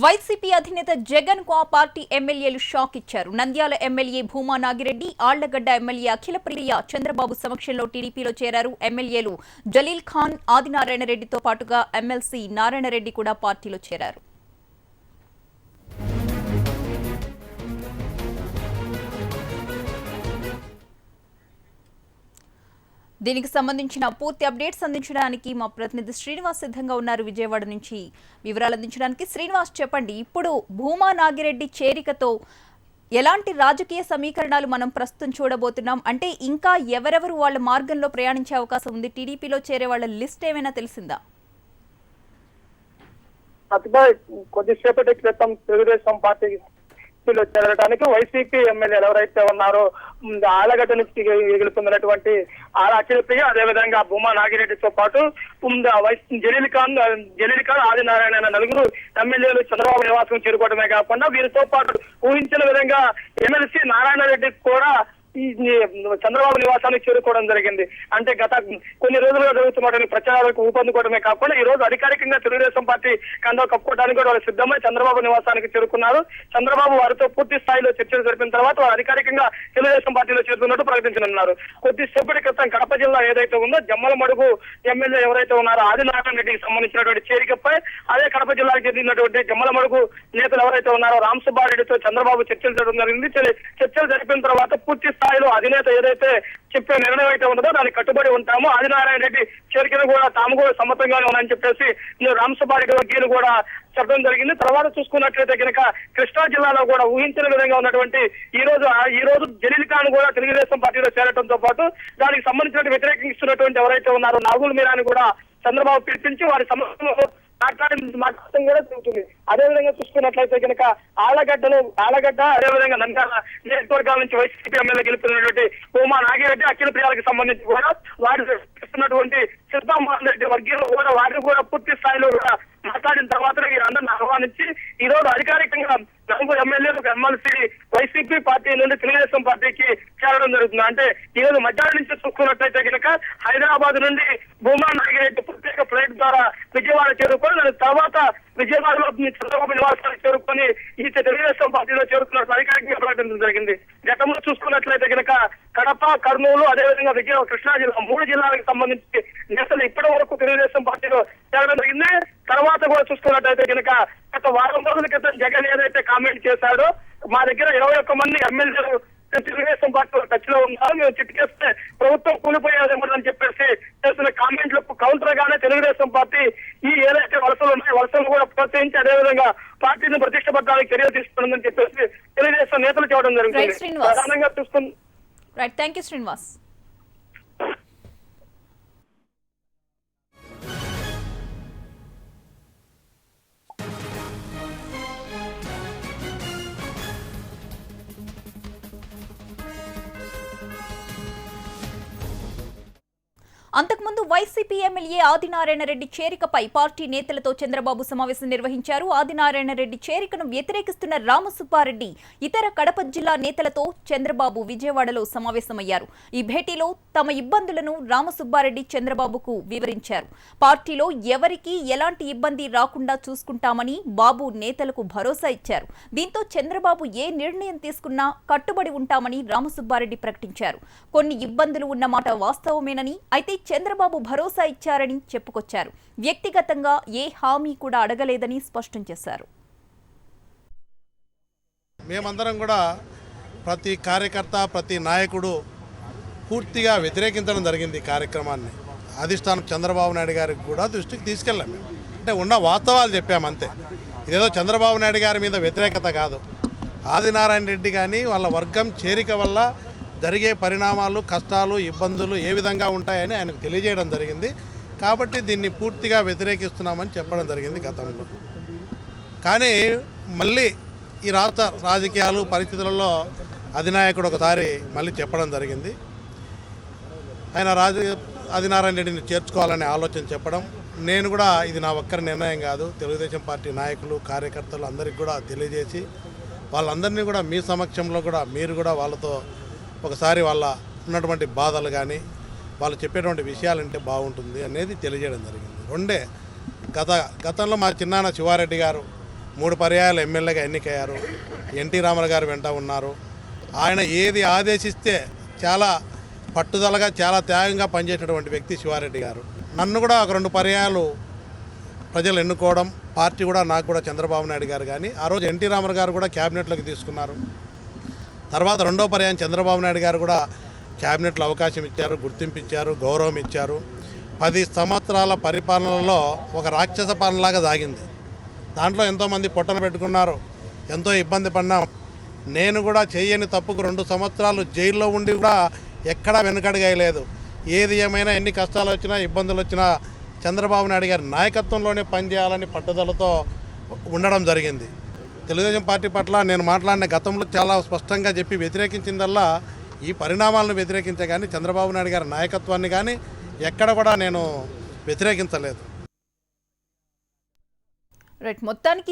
YCP అధినేత జగన్ కు ఆ పార్టీ ఎమ్మెల్యేలు షాక్ ఇచ్చారు. నంద్యాల ఎమ్మెల్యే భూమా నాగిరెడ్డి, ఆళ్లగడ్డ ఎమ్మెల్యే అఖిలప్రియ చంద్రబాబు సమక్షంలో టీడీపీలో చేరారు. ఎమ్మెల్యేలు జలీల్ ఖాన్, ఆదినారాయణ రెడ్డితో పాటుగా ఎమ్మెల్సీ నారాయణ రెడ్డి కూడా పార్టీలో చేరారు. దీనికి సంబంధించిన పూర్తి అప్డేట్స్ అందించడానికి మా ప్రతినిధి శ్రీనివాస్ సిద్ధంగా ఉన్నారు. విజయవాడ నుంచి వివరాలు అందించడానికి శ్రీనివాస్, చెప్పండి. ఇప్పుడు భూమా నాగిరెడ్డి చేరికతో ఎలాంటి రాజకీయ సమీకరణాలు మనం ప్రస్తుతం చూడబోతున్నాం? అంటే ఇంకా ఎవరెవరు వాళ్ళ మార్గంలో ప్రయాణించే అవకాశం ఉంది? టీడీపీలో చేరే వాళ్ళ లిస్ట్ ఏమైనా తెలిసిందా? కొద్దిసేపటి క్రితం తెలుగుదేశం పార్టీ చేరడానికి వైసీపీ ఎమ్మెల్యేలు ఎవరైతే ఉన్నారో ఆళ్లగడ్డ నుంచి గెలుపొందినటువంటి అఖిలప్రియ, అదేవిధంగా భూమా నాగిరెడ్డితో పాటు జలీల్ ఖాన్, ఆదినారాయణ నలుగురు ఎమ్మెల్యేలు చంద్రబాబు నివాసం చేరుకోవడమే కాకుండా వీరితో పాటు ఊహించిన విధంగా ఎమ్మెల్సీ నారాయణ రెడ్డి కూడా ఈ చంద్రబాబు నివాసానికి చేరుకోవడం జరిగింది. అంటే గత కొన్ని రోజులుగా జరుగుతున్నటువంటి ప్రచారాలకు ఊపందుకోవడమే కాకుండా ఈ రోజు అధికారికంగా తెలుగుదేశం పార్టీ కండవ కప్పుకోవడానికి కూడా వాళ్ళు సిద్ధమై చంద్రబాబు నివాసానికి చేరుకున్నారు. చంద్రబాబు వారితో పూర్తి స్థాయిలో చర్చలు జరిపిన తర్వాత వారు అధికారికంగా తెలుగుదేశం పార్టీలో చేరుతున్నట్టు ప్రకటించనున్నారు. కొద్దిసేపటి క్రితం కడప జిల్లా ఏదైతే ఉందో జమ్మలమడుగు ఎమ్మెల్యే ఎవరైతే ఉన్నారో ఆదినారాయణ రెడ్డికి సంబంధించినటువంటి చేరికపై అదే కడప జిల్లాకు చెందినటువంటి జమ్మలమడుగు నేతలు ఎవరైతే ఉన్నారో రామ్ సుబ్బారెడ్డితో చంద్రబాబు చర్చలు జరగడం జరిగింది. చర్చలు జరిపిన తర్వాత పూర్తి స్థాయిలో అధినేత ఏదైతే చెప్పే నిర్ణయం అయితే ఉన్నదో దానికి కట్టుబడి ఉంటాము, ఆదినారాయణ రెడ్డి చేరికను కూడా తాము కూడా సమ్మతంగానే ఉన్నాయని చెప్పేసి రామ్ సుబ్బారెడ్డి వర్గీయులు కూడా చెప్పడం జరిగింది. తర్వాత చూసుకున్నట్లయితే కనుక కృష్ణా జిల్లాలో కూడా ఊహించిన విధంగా ఉన్నటువంటి ఈ రోజు జలీల్ ఖాన్ కూడా తెలుగుదేశం పార్టీలో చేరడంతో పాటు దానికి సంబంధించిన వ్యతిరేకిస్తున్నటువంటి ఎవరైతే ఉన్నారో నాగుల్ మీరాని కూడా చంద్రబాబు పిలిపించి వారి సమస్యలు మాట్లాడటం కూడా జరుగుతుంది. అదేవిధంగా చూసుకున్నట్లయితే కనుక ఆళ్లగడ్డ అదేవిధంగా నంద్యాల నియోజకవర్గాల నుంచి వైసీపీ ఎమ్మెల్యే గెలుపుతున్నటువంటి భూమా నాగిరెడ్డి, అఖిలప్రియాలకు సంబంధించి కూడా వారు చేస్తున్నటువంటి సిద్ధామోహన్ రెడ్డి వర్గీయులు కూడా వారిని కూడా పూర్తి స్థాయిలో కూడా మాట్లాడిన తర్వాత వీరందరిని ఆహ్వానించి ఈ రోజు అధికారికంగా నలుగురు ఎమ్మెల్యేలు ఎమ్మెల్సీ వైసీపీ పార్టీ నుండి తెలుగుదేశం పార్టీకి చేరడం జరుగుతుంది. అంటే ఈ రోజు మధ్యాహ్నం నుంచి చూసుకున్నట్లయితే కనుక హైదరాబాద్ నుండి భూమా నాగిరెడ్డి ప్రత్యేక ఫ్లైట్ ద్వారా విజయవాడ చేరుకొని దాని తర్వాత విజయవాడలో చంద్రబాబు నివాసానికి చేరుకొని ఈ తెలుగుదేశం పార్టీలో చేరుకున్నట్టు అధికారికంగా ప్రకటించడం జరిగింది. గతంలో చూసుకున్నట్లయితే కనుక కడప, కర్నూలు, అదేవిధంగా కృష్ణా జిల్లా 3 జిల్లాలకు సంబంధించి నేతలు ఇప్పటి వరకు తెలుగుదేశం పార్టీలో చేరడం జరిగింది. తర్వాత కూడా చూసుకున్నట్లయితే కనుక గత వారం రోజుల క్రితం జగన్ ఏదైతే కామెంట్ చేశాడో మా దగ్గర 21 మంది ఎమ్మెల్యేలు తెలుగుదేశం పార్టీలో టచ్ లో ఉన్నారు, మేము చిట్టుకేస్తే ప్రభుత్వం కూలిపోయేదేమని చెప్పేసి చేస్తున్న కామెంట్లకు కౌంటర్ గానే తెలుగుదేశం పార్టీ ఈ ఏదైతే వలసలు ఉన్నాయో వలసలు కూడా ప్రోత్సహించి అదేవిధంగా పార్టీని ప్రతిష్టపడడానికి చర్యలు తీసుకుంటుందని చెప్పేసి తెలుగుదేశం నేతలు చేయడం జరుగుతుంది. ప్రధానంగా చూసుకుని థ్యాంక్ యూ శ్రీనివాస్. అంతకుముందు వైసీపీ ఎమ్మెల్యే ఆదినారాయణ రెడ్డి చేరికపై పార్టీ నేతలతో చంద్రబాబు సమావేశం నిర్వహించారు. ఆదినారాయణ రెడ్డి చేరికను వ్యతిరేకిస్తున్న రామసుబ్బారెడ్డి ఇతర కడప జిల్లా నేతలతో చంద్రబాబు విజయవాడలో సమావేశమయ్యారు. ఈ భేటీలో తమ ఇబ్బందులను రామసుబ్బారెడ్డి చంద్రబాబుకు వివరించారు. పార్టీలో ఎవరికీ ఎలాంటి ఇబ్బంది రాకుండా చూసుకుంటామని బాబు నేతలకు భరోసా ఇచ్చారు. దీంతో చంద్రబాబు ఏ నిర్ణయం తీసుకున్నా కట్టుబడి ఉంటామని రామసుబ్బారెడ్డి ప్రకటించారు. కొన్ని ఇబ్బందులు ఉన్నమాట వాస్తవమేనని, అయితే చంద్రబాబు భరోసా ఇచ్చారని చెప్పుకొచ్చారు. వ్యక్తిగతంగా ఏ హామీ కూడా అడగలేదని స్పష్టం చేశారు. మేమందరం కూడా ప్రతి కార్యకర్త, ప్రతి నాయకుడు పూర్తిగా వ్యతిరేకించడం జరిగింది. కార్యక్రమాన్ని అధిష్టానం చంద్రబాబు నాయుడు గారికి కూడా దృష్టికి తీసుకెళ్ళాం. మేము అంటే ఉన్న వాస్తవాలు చెప్పామంతే. ఇదేదో చంద్రబాబు నాయుడు గారి మీద వ్యతిరేకత కాదు. ఆదినారాయణ రెడ్డి కానీ వాళ్ళ వర్గం చేరిక వల్ల జరిగే పరిణామాలు, కష్టాలు, ఇబ్బందులు ఏ విధంగా ఉంటాయని ఆయనకు తెలియజేయడం జరిగింది. కాబట్టి దీన్ని పూర్తిగా వ్యతిరేకిస్తున్నామని చెప్పడం జరిగింది గతంలో. కానీ మళ్ళీ ఈ రాష్ట్ర రాజకీయాలు పరిస్థితులలో అధినాయకుడు ఒకసారి మళ్ళీ చెప్పడం జరిగింది. ఆయన ఆదినారాయణ రెడ్డిని చేర్చుకోవాలనే ఆలోచన చెప్పడం, నేను కూడా ఇది నా ఒక్కరి నిర్ణయం కాదు, తెలుగుదేశం పార్టీ నాయకులు, కార్యకర్తలు అందరికీ కూడా తెలియజేసి వాళ్ళందరినీ కూడా మీ సమక్షంలో కూడా మీరు కూడా వాళ్ళతో ఒకసారి వాళ్ళ ఉన్నటువంటి బాధలు కానీ వాళ్ళు చెప్పేటువంటి విషయాలంటే బాగుంటుంది అనేది తెలియజేయడం జరిగింది. గతంలో మా చిన్నాన్న శివారెడ్డి గారు 3 పర్యాయాలు ఎమ్మెల్యేగా ఎన్నికయ్యారు. ఎన్టీ రామారావు గారు వెంట ఉన్నారు. ఆయన ఏది ఆదేశిస్తే చాలా పట్టుదలగా చాలా త్యాగంగా పనిచేసినటువంటి వ్యక్తి శివారెడ్డి గారు. నన్ను కూడా ఒక 2 పర్యాయాలు ప్రజలు ఎన్నుకోవడం, పార్టీ కూడా నాకు కూడా చంద్రబాబు నాయుడు గారు కానీ ఆ రోజు ఎన్టీ రామారావు గారు కూడా క్యాబినెట్లోకి తీసుకున్నారు. తర్వాత 2వ పర్యాయం చంద్రబాబు నాయుడు గారు కూడా క్యాబినెట్లో అవకాశం ఇచ్చారు, గుర్తింపు ఇచ్చారు, గౌరవం ఇచ్చారు. 10 సంవత్సరాల పరిపాలనలో ఒక రాక్షస పాలనలాగా సాగింది. దాంట్లో ఎంతోమంది పొట్టన పెట్టుకున్నారు, ఎంతో ఇబ్బంది పడినాం. నేను కూడా చేయని తప్పుకు 2 సంవత్సరాలు జైల్లో ఉండి కూడా ఎక్కడా వెనుకడుగేయలేదు. ఏది ఏమైనా ఎన్ని కష్టాలు వచ్చినా ఇబ్బందులు వచ్చినా చంద్రబాబు నాయుడు గారి నాయకత్వంలోనే పనిచేయాలని పట్టుదలతో ఉండడం జరిగింది. తెలుగుదేశం పార్టీ పట్ల నేను మాట్లాడిన గతంలో చాలా స్పష్టంగా చెప్పి వ్యతిరేకించిందల్లా ఈ పరిణామాలను వ్యతిరేకించే కానీ చంద్రబాబు నాయుడు గారి నాయకత్వాన్ని కానీ ఎక్కడ కూడా నేను వ్యతిరేకించలేదు. రైట్, మొత్తానికి